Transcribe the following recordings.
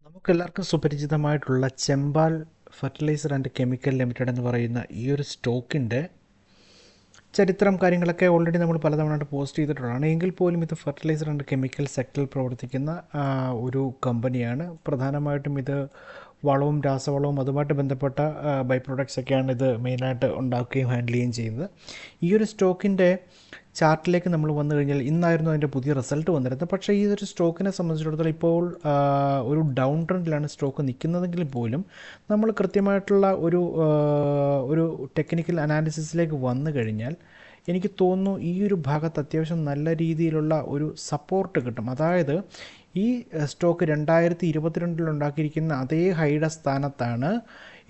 നമുക്കെല്ലാവർക്കും സുപരിചിതമായിട്ടുള്ള ചെമ്പാൽ fertiliser and chemical limited എന്ന് പറയുന്ന ഈ ഒരു സ്റ്റോക്കിൻ്റെ ചരിത്രം കാര്യങ്ങളൊക്കെ ഓൾറെഡി നമ്മൾ പലതവണ പോസ്റ്റ് ചെയ്തിട്ടുള്ളതാണ്. എങ്കിൽ പോലും ഇത് ഫെർട്ടിലൈസർ ആൻഡ് കെമിക്കൽ സെക്ടറിൽ പ്രവർത്തിക്കുന്ന ഒരു കമ്പനിയാണ്. പ്രധാനമായിട്ടും ഇത് വളവും രാസവളവും അതുമായിട്ട് ബന്ധപ്പെട്ട ബൈ പ്രൊഡക്ട്സ് ഒക്കെയാണ് ഇത് മെയിനായിട്ട് ഉണ്ടാക്കുകയും ഹാൻഡിൽ ചെയ്യുകയും ചെയ്യുന്നത്. ഈ ഒരു സ്റ്റോക്കിൻ്റെ ചാർട്ടിലേക്ക് നമ്മൾ വന്നു കഴിഞ്ഞാൽ ഇന്നായിരുന്നു അതിൻ്റെ പുതിയ റിസൾട്ട് വന്നിരുന്നത്. പക്ഷേ ഈ ഒരു സ്റ്റോക്കിനെ സംബന്ധിച്ചിടത്തോളം ഇപ്പോൾ ഒരു ഡൗൺ ട്രെൻഡിലാണ് സ്റ്റോക്ക് നിൽക്കുന്നതെങ്കിൽ പോലും നമ്മൾ കൃത്യമായിട്ടുള്ള ഒരു ടെക്നിക്കൽ അനാലിസിസിലേക്ക് വന്നു കഴിഞ്ഞാൽ എനിക്ക് തോന്നുന്നു ഈ ഒരു ഭാഗത്ത് അത്യാവശ്യം നല്ല രീതിയിലുള്ള ഒരു സപ്പോർട്ട് കിട്ടും. അതായത് ഈ സ്റ്റോക്ക് 2022 ഉണ്ടാക്കിയിരിക്കുന്ന അതേ ഹൈയുടെ സ്ഥാനത്താണ്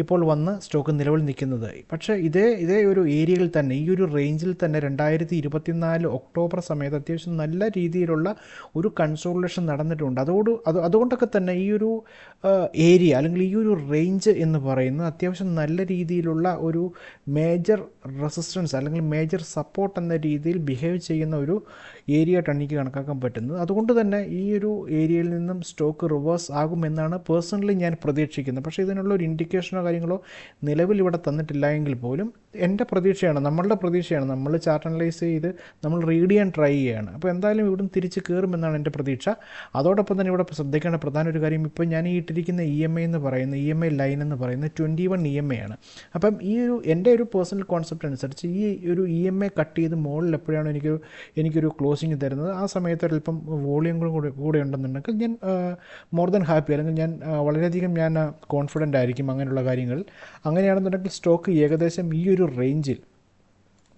ഇപ്പോൾ വന്ന് സ്റ്റോക്ക് നിലവിൽ നിൽക്കുന്നത്. പക്ഷേ ഇതേ ഒരു ഏരിയയിൽ തന്നെ, ഈ ഒരു റേഞ്ചിൽ തന്നെ 2024 ഒക്ടോബർ സമയത്ത് അത്യാവശ്യം നല്ല രീതിയിലുള്ള ഒരു കൺസോളിഡേഷൻ നടന്നിട്ടുണ്ട്. അതുകൊണ്ടൊക്കെ തന്നെ ഈ ഒരു ഏരിയ അല്ലെങ്കിൽ ഈ ഒരു റേഞ്ച് എന്ന് പറയുന്നത് അത്യാവശ്യം നല്ല രീതിയിലുള്ള ഒരു മേജർ റെസിസ്റ്റൻസ് അല്ലെങ്കിൽ മേജർ സപ്പോർട്ട് എന്ന രീതിയിൽ ബിഹേവ് ചെയ്യുന്ന ഒരു ഏരിയ ആയിട്ടാണ് എനിക്ക് കണക്കാക്കാൻ പറ്റുന്നത്. അതുകൊണ്ട് തന്നെ ഈ ഒരു ഏരിയയിൽ നിന്നും സ്റ്റോക്ക് റിവേഴ്സ് ആകുമെന്നാണ് പേഴ്സണലി ഞാൻ പ്രതീക്ഷിക്കുന്നത്. പക്ഷേ ഇതിനുള്ള ഒരു ഇൻഡിക്കേഷനോ കാര്യങ്ങളോ നിലവിൽ ഇവിടെ തന്നിട്ടില്ല എങ്കിൽ പോലും എൻ്റെ പ്രതീക്ഷയാണ്, നമ്മളുടെ പ്രതീക്ഷയാണ്, നമ്മൾ ചാർട്ട് അനലൈസ് ചെയ്ത് നമ്മൾ റീഡ് ചെയ്യാൻ ട്രൈ ചെയ്യുകയാണ്. അപ്പോൾ എന്തായാലും ഇവിടുന്ന് തിരിച്ച് കയറുമെന്നാണ് എൻ്റെ പ്രതീക്ഷ. അതോടൊപ്പം തന്നെ ഇവിടെ ശ്രദ്ധിക്കേണ്ട പ്രധാന ഒരു കാര്യം, ഇപ്പോൾ ഞാൻ ഈ ഇട്ടിരിക്കുന്ന EMI എന്ന് പറയുന്ന EMI ലൈൻ എന്ന് പറയുന്നത് 21 EMI ആണ്. അപ്പം എൻ്റെ ഒരു പേഴ്സണൽ കോൺസെപ്റ്റ് അനുസരിച്ച് ഈ ഒരു EMI കട്ട് ചെയ്ത് മുകളിൽ എപ്പോഴാണ് എനിക്കൊരു ക്ലോസിങ് തരുന്നത്, ആ സമയത്ത് ഒരല്പം വോളിയം കൂടെ ഉണ്ടെന്നുണ്ടെങ്കിൽ ഞാൻ മോർ ദാൻ ഹാപ്പി, അല്ലെങ്കിൽ ഞാൻ വളരെയധികം കോൺഫിഡൻ്റ് ആയിരിക്കും അങ്ങനെയുള്ള കാര്യങ്ങൾ. അങ്ങനെയാണെന്നുണ്ടെങ്കിൽ സ്റ്റോക്ക് ഏകദേശം ഈ ഒരു റേഞ്ചിൽ,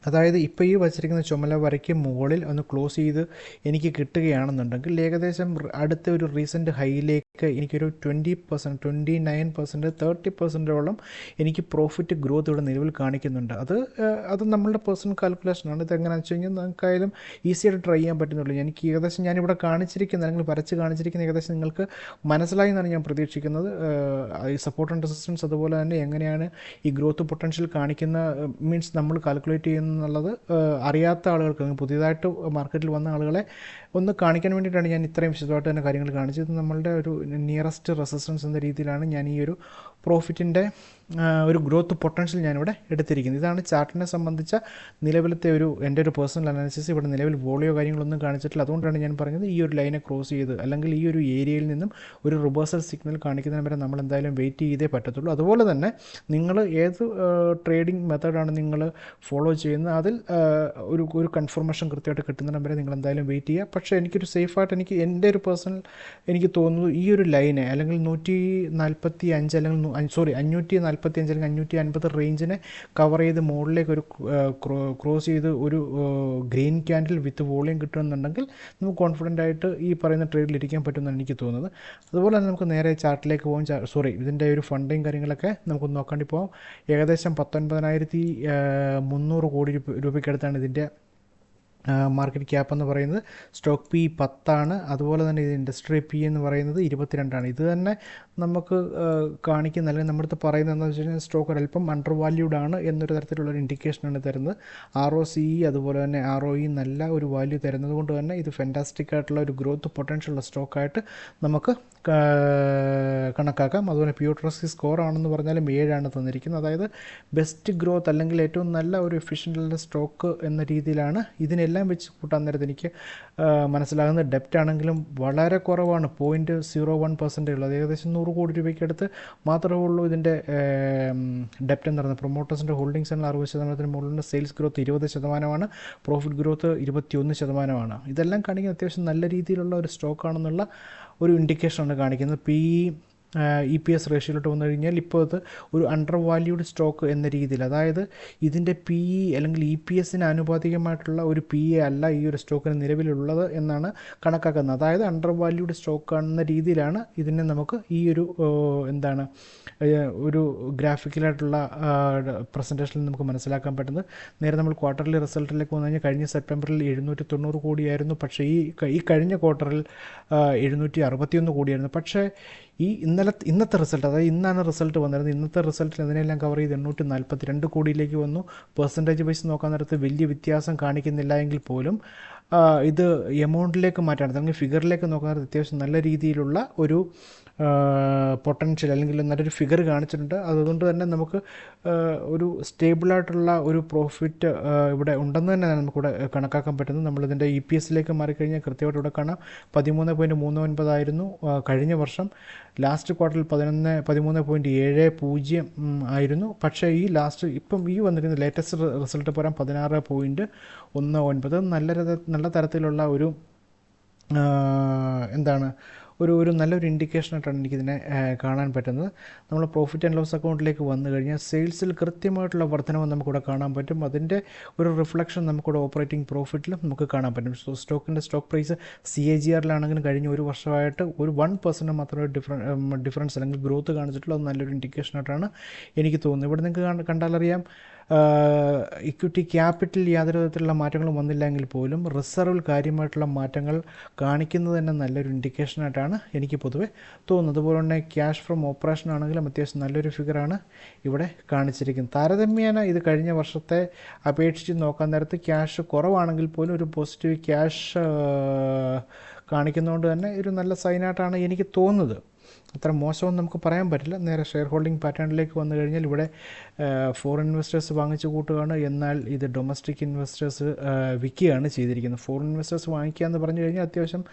അതായത് ഇപ്പോൾ ഈ വച്ചിരിക്കുന്ന ചുമല വരയ്ക്ക് മുകളിൽ ഒന്ന് ക്ലോസ് ചെയ്ത് എനിക്ക് കിട്ടുകയാണെന്നുണ്ടെങ്കിൽ ഏകദേശം അടുത്ത ഒരു റീസെൻറ്റ് ഹൈയിലേക്ക് എനിക്കൊരു 20%, 29%, 30%ഓളം എനിക്ക് പ്രോഫിറ്റ് ഗ്രോത്ത് ഇവിടെ നിലവിൽ കാണിക്കുന്നുണ്ട്. അത് നമ്മളുടെ പേഴ്സണൽ കാൽക്കുലേഷനാണ്. ഇതെങ്ങനെയാണെന്ന് വെച്ച് കഴിഞ്ഞാൽ നമുക്കായാലും ഈസിയായിട്ട് ട്രൈ ചെയ്യാൻ പറ്റുന്നുള്ളൂ. എനിക്ക് ഏകദേശം ഞാനിവിടെ കാണിച്ചിരിക്കുന്ന അല്ലെങ്കിൽ വരച്ച് കാണിച്ചിരിക്കുന്ന ഏകദേശം നിങ്ങൾക്ക് മനസ്സിലായി എന്നാണ് ഞാൻ പ്രതീക്ഷിക്കുന്നത്. ഈ സപ്പോർട്ട് ആൻഡ് റെസിസ്റ്റൻസ്, അതുപോലെ തന്നെ എങ്ങനെയാണ് ഈ ഗ്രോത്ത് പൊട്ടൻഷ്യൽ കാണിക്കുന്ന മീൻസ് നമ്മൾ കാൽക്കുലേറ്റ് ചെയ്യുന്ന എന്നുള്ളത് അറിയാത്ത ആളുകൾക്ക്, പുതിയതായിട്ട് മാർക്കറ്റിൽ വന്ന ആളുകളെ ഒന്ന് കാണിക്കാൻ വേണ്ടിയിട്ടാണ് ഞാൻ ഇത്രയും വിശദമായിട്ട് തന്നെ കാര്യങ്ങൾ കാണിച്ചത്. നമ്മളുടെ ഒരു നിയറസ്റ്റ് റെസിസ്റ്റൻസ് എന്ന രീതിയിലാണ് ഞാൻ ഈ ഒരു പ്രോഫിറ്റിൻ്റെ ഒരു ഗ്രോത്ത് പൊട്ടൻഷ്യൽ ഞാനിവിടെ എടുത്തിരിക്കുന്നത്. ഇതാണ് ചാർട്ടിനെ സംബന്ധിച്ച നിലവിലത്തെ എൻ്റെ ഒരു പേഴ്സണൽ അനാലിസിസ്. ഇവിടെ നിലവിൽ വോളിയോ കാര്യങ്ങളൊന്നും കാണിച്ചിട്ടില്ല. അതുകൊണ്ടാണ് ഞാൻ പറഞ്ഞത് ഈ ഒരു ലൈനെ ക്രോസ് ചെയ്ത് അല്ലെങ്കിൽ ഈ ഒരു ഏരിയയിൽ നിന്നും ഒരു റിവേഴ്സൽ സിഗ്നൽ കാണിക്കുന്നതിന് വരെ നമ്മൾ എന്തായാലും വെയിറ്റ് ചെയ്തേ പറ്റത്തുള്ളൂ. അതുപോലെ തന്നെ നിങ്ങൾ ഏത് ട്രേഡിംഗ് മെത്തേഡാണ് നിങ്ങൾ ഫോളോ ചെയ്യുന്നത്, അതിൽ ഒരു കൺഫർമേഷൻ കൃത്യമായിട്ട് കിട്ടുന്നതിന് വരെ നിങ്ങൾ എന്തായാലും വെയിറ്റ് ചെയ്യുക. പക്ഷേ എനിക്കൊരു സേഫായിട്ട് എൻ്റെ ഒരു പേഴ്സണൽ എനിക്ക് തോന്നുന്നു ഈ ഒരു ലൈനെ അല്ലെങ്കിൽ 545 അല്ലെങ്കിൽ 545 അല്ലെങ്കിൽ 550 റേഞ്ചിനെ കവർ ചെയ്ത് മുകളിലേക്ക് ഒരു ക്രോസ് ചെയ്ത് ഒരു ഗ്രീൻ ക്യാൻഡിൽ വിത്ത് വോളിയം കിട്ടുമെന്നുണ്ടെങ്കിൽ നമുക്ക് കോൺഫിഡൻ്റ് ആയിട്ട് ഈ പറയുന്ന ട്രേഡിൽ ഇരിക്കാൻ പറ്റുമെന്നാണ് എനിക്ക് തോന്നുന്നത്. അതുപോലെ തന്നെ നമുക്ക് നേരെ ചാർട്ടിലേക്ക് പോകാം. ഇതിൻ്റെ ഒരു ഫണ്ടിങ് കാര്യങ്ങളൊക്കെ നമുക്കൊന്ന് നോക്കേണ്ടി പോകാം. ഏകദേശം 19,300 കോടി രൂപയ്ക്കടുത്താണ് ഇതിൻ്റെ മാർക്കറ്റ് ക്യാപ്പ് എന്ന് പറയുന്നത്. സ്റ്റോക്ക് P 10 അതുപോലെ തന്നെ ഇത് ഇൻഡസ്ട്രി P എന്ന് പറയുന്നത് 22. ഇത് തന്നെ നമുക്ക് കാണിക്കുന്ന അല്ലെങ്കിൽ നമ്മുടെ അടുത്ത് പറയുന്നത് എന്താണെന്ന് വെച്ച് കഴിഞ്ഞാൽ സ്റ്റോക്ക് ഒരല്പം അണ്ടർ വാല്യൂഡ് ആണ് എന്നൊരു തരത്തിലുള്ളൊരു ഇൻഡിക്കേഷനാണ് തരുന്നത്. ROCE അതുപോലെ തന്നെ ROE നല്ല ഒരു വാല്യൂ തരുന്നത് കൊണ്ട് തന്നെ ഇത് ഫെൻറ്റാസ്റ്റിക് ആയിട്ടുള്ള ഒരു ഗ്രോത്ത് പൊട്ടൻഷ്യലുള്ള സ്റ്റോക്കായിട്ട് നമുക്ക് കണക്കാക്കാം. അതുപോലെ പ്യൂട്രസി സ്കോർ ആണെന്ന് പറഞ്ഞാലും 7 തന്നിരിക്കുന്നത്. അതായത് ബെസ്റ്റ് ഗ്രോത്ത് അല്ലെങ്കിൽ ഏറ്റവും നല്ല ഒരു എഫിഷ്യൻ്റുള്ള സ്റ്റോക്ക് എന്ന രീതിയിലാണ് ഇതിനെല്ലാം വെച്ച് കൂട്ടാൻ നേരത്ത് എനിക്ക് മനസ്സിലാകുന്നത്. ഡെപ്റ്റ് ആണെങ്കിലും വളരെ കുറവാണ്, 0.01% ഉള്ളത്. ഏകദേശം 100 കോടി രൂപയ്ക്കടുത്ത് മാത്രമേ ഉള്ളൂ ഇതിൻ്റെ ഡെപ്റ്റ് എന്ന് പറയുന്നത്. പ്രൊമോട്ടേഴ്സിൻ്റെ ഹോൾഡിങ്സ് എന്ന 60% മുകളിലുള്ള സെയിൽസ് ഗ്രോത്ത് 20%, പ്രോഫിറ്റ് ഗ്രോത്ത് 21%. ഇതെല്ലാം കാണിക്കുന്ന അത്യാവശ്യം നല്ല രീതിയിലുള്ള ഒരു സ്റ്റോക്കാണെന്നുള്ള ഒരു ഇൻഡിക്കേഷനാണ് കാണിക്കുന്നത്. EPS റേഷ്യോയിലോട്ട് വന്നു കഴിഞ്ഞാൽ ഇപ്പോൾ ഇത് ഒരു അണ്ടർ വാല്യൂഡ് സ്റ്റോക്ക് എന്ന രീതിയിൽ, അതായത് ഇതിൻ്റെ PE അല്ലെങ്കിൽ EPSന് ആനുപാതികമായിട്ടുള്ള ഒരു PE അല്ല ഈ ഒരു സ്റ്റോക്കിന് നിലവിലുള്ളത് എന്നാണ് കണക്കാക്കുന്നത്. അതായത് അണ്ടർ വാല്യൂഡ് സ്റ്റോക്ക് എന്ന രീതിയിലാണ് ഇതിനെ നമുക്ക് ഈ ഒരു ഒരു ഗ്രാഫിക്കലായിട്ടുള്ള പ്രസൻറ്റേഷനിൽ നമുക്ക് മനസ്സിലാക്കാൻ പറ്റുന്നത്. നേരെ നമ്മൾ ക്വാർട്ടർലി റിസൾട്ടിലേക്ക് വന്നു കഴിഞ്ഞാൽ കഴിഞ്ഞ സെപ്റ്റംബറിൽ 790 കോടിയായിരുന്നു. പക്ഷേ ഈ കഴിഞ്ഞ ക്വാർട്ടറിൽ 761 കോടിയായിരുന്നു. പക്ഷേ ഇന്നത്തെ റിസൾട്ട്, അതായത് ഇന്നാണ് റിസൾട്ട് വന്നിരുന്നത്. ഇന്നത്തെ റിസൾട്ടിൽ അതിനെല്ലാം കവർ ചെയ്ത് 842 കോടിയിലേക്ക് വന്നു. പെർസെൻറ്റേജ് വൈസ് നോക്കാൻ നേരത്ത് വലിയ വ്യത്യാസം കാണിക്കുന്നില്ല എങ്കിൽ പോലും ഇത് എമൗണ്ടിലേക്ക് മാറ്റാണ്, അല്ലെങ്കിൽ ഫിഗറിലേക്ക് നോക്കുന്നത് അത്യാവശ്യം നല്ല രീതിയിലുള്ള ഒരു പൊട്ടൻഷ്യൽ അല്ലെങ്കിൽ നല്ലൊരു ഫിഗർ കാണിച്ചിട്ടുണ്ട്. അതുകൊണ്ട് തന്നെ നമുക്ക് ഒരു സ്റ്റേബിളായിട്ടുള്ള ഒരു പ്രോഫിറ്റ് ഇവിടെ ഉണ്ടെന്ന് തന്നെയാണ് നമുക്കിവിടെ കണക്കാക്കാൻ പറ്റുന്നത്. നമ്മളിതിൻ്റെ EPSലേക്ക് മാറിക്കഴിഞ്ഞാൽ കൃത്യമായിട്ട് ഇവിടെ കാണാം 13.39 ആയിരുന്നു കഴിഞ്ഞ വർഷം. ലാസ്റ്റ് ക്വാർട്ടറിൽ 13.70 ആയിരുന്നു. പക്ഷേ ഈ ഇപ്പം ഈ വന്നിരിക്കുന്ന ലേറ്റസ്റ്റ് റിസൾട്ട് പറയാൻ 16.19 നല്ല തരത്തിലുള്ള ഒരു എന്താണ് ഒരു നല്ലൊരു ഇൻഡിക്കേഷനായിട്ടാണ് എനിക്കിതിനെ കാണാൻ പറ്റുന്നത്. നമ്മൾ പ്രോഫിറ്റ് ആൻഡ് ലോസ് അക്കൗണ്ടിലേക്ക് വന്നു കഴിഞ്ഞാൽ സെയിൽസിൽ കൃത്യമായിട്ടുള്ള വർധനവ് നമുക്കിവിടെ കാണാൻ പറ്റും. അതിൻ്റെ ഒരു റിഫ്ലക്ഷൻ നമുക്കിവിടെ ഓപ്പറേറ്റിംഗ് പ്രോഫിറ്റിലും നമുക്ക് കാണാൻ പറ്റും. സ്റ്റോക്ക് പ്രൈസ് CAGRലാണെങ്കിലും കഴിഞ്ഞ ഒരു വർഷമായിട്ട് ഒരു 1% മാത്രമേ ഡിഫറൻസ് അല്ലെങ്കിൽ ഗ്രോത്ത് കാണിച്ചിട്ടുള്ളൂ. അത് നല്ലൊരു ഇൻഡിക്കേഷനായിട്ടാണ് എനിക്ക് തോന്നുന്നത്. ഇവിടെ നിങ്ങൾക്ക് കണ്ടാലറിയാം ഇക്വിറ്റി ക്യാപിറ്റൽ യാതൊരു വിധത്തിലുള്ള മാറ്റങ്ങളും വന്നില്ലെങ്കിൽ പോലും റിസർവിൽ കാര്യമായിട്ടുള്ള മാറ്റങ്ങൾ കാണിക്കുന്നത് തന്നെ നല്ലൊരു ഇൻഡിക്കേഷനായിട്ടാണ് എനിക്ക് പൊതുവെ തോന്നുന്നത്. അതുപോലെ തന്നെ ക്യാഷ് ഫ്രം ഓപ്പറേഷൻ ആണെങ്കിലും അത്യാവശ്യം നല്ലൊരു ഫിഗറാണ് ഇവിടെ കാണിച്ചിരിക്കുന്നത്. താരതമ്യേന ഇത് കഴിഞ്ഞ വർഷത്തെ അപേക്ഷിച്ച് നോക്കാൻ നേരത്ത് ക്യാഷ് കുറവാണെങ്കിൽ പോലും ഒരു പോസിറ്റീവ് ക്യാഷ് കാണിക്കുന്നതുകൊണ്ട് തന്നെ ഒരു നല്ല സൈനായിട്ടാണ് എനിക്ക് തോന്നുന്നത്. അത്ര മോശമെന്ന് നമുക്ക് പറയാൻ പറ്റില്ല. നേരെ ഷെയർ ഹോൾഡിംഗ് പാറ്റേണിലേക്ക് വന്നു കഴിഞ്ഞാൽ ഇവിടെ ഫോറിൻ ഇൻവെസ്റ്റേഴ്സ് വാങ്ങിച്ചു കൂട്ടുകയാണ്, എന്നാൽ ഇത് ഡൊമസ്റ്റിക് ഇൻവെസ്റ്റേഴ്സ് വിൽക്കുകയാണ് ചെയ്തിരിക്കുന്നത്. ഫോറിൻ ഇൻവെസ്റ്റേഴ്സ് വാങ്ങിക്കുക എന്ന് പറഞ്ഞു കഴിഞ്ഞാൽ അത്യാവശ്യം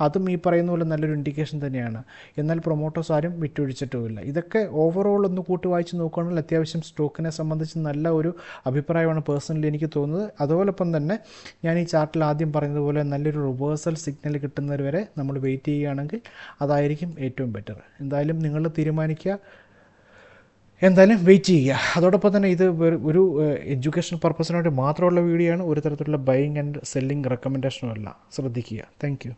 അതും ഈ പറയുന്ന പോലെ നല്ലൊരു ഇൻഡിക്കേഷൻ തന്നെയാണ്. എന്നാൽ പ്രൊമോട്ടേഴ്സ് ആരും വിറ്റൊഴിച്ചിട്ടുമില്ല. ഇതൊക്കെ ഓവറോൾ ഒന്ന് കൂട്ടി വായിച്ച് നോക്കുകയാണെങ്കിൽ അത്യാവശ്യം സ്റ്റോക്കിനെ സംബന്ധിച്ച് നല്ല ഒരു അഭിപ്രായമാണ് പേഴ്സണലി എനിക്ക് തോന്നുന്നത്. അതോടൊപ്പം തന്നെ ഞാൻ ഈ ചാർട്ടിൽ ആദ്യം പറഞ്ഞതുപോലെ നല്ലൊരു റിവേഴ്സൽ സിഗ്നൽ കിട്ടുന്നത് വരെ നമ്മൾ വെയിറ്റ് ചെയ്യുകയാണെങ്കിൽ അതായിരിക്കും ഏറ്റവും ബെറ്റർ. എന്തായാലും നിങ്ങൾ തീരുമാനിക്കുക, എന്തായാലും വെയിറ്റ് ചെയ്യുക. അതോടൊപ്പം തന്നെ ഇത് ഒരു എഡ്യൂക്കേഷൻ പർപ്പസിനായിട്ട് മാത്രമുള്ള വീഡിയോ ആണ്. ഒരു തരത്തിലുള്ള ബൈയിങ് ആൻഡ് സെല്ലിംഗ് റെക്കമെൻഡേഷനും അല്ല. ശ്രദ്ധിക്കുക. Thank you.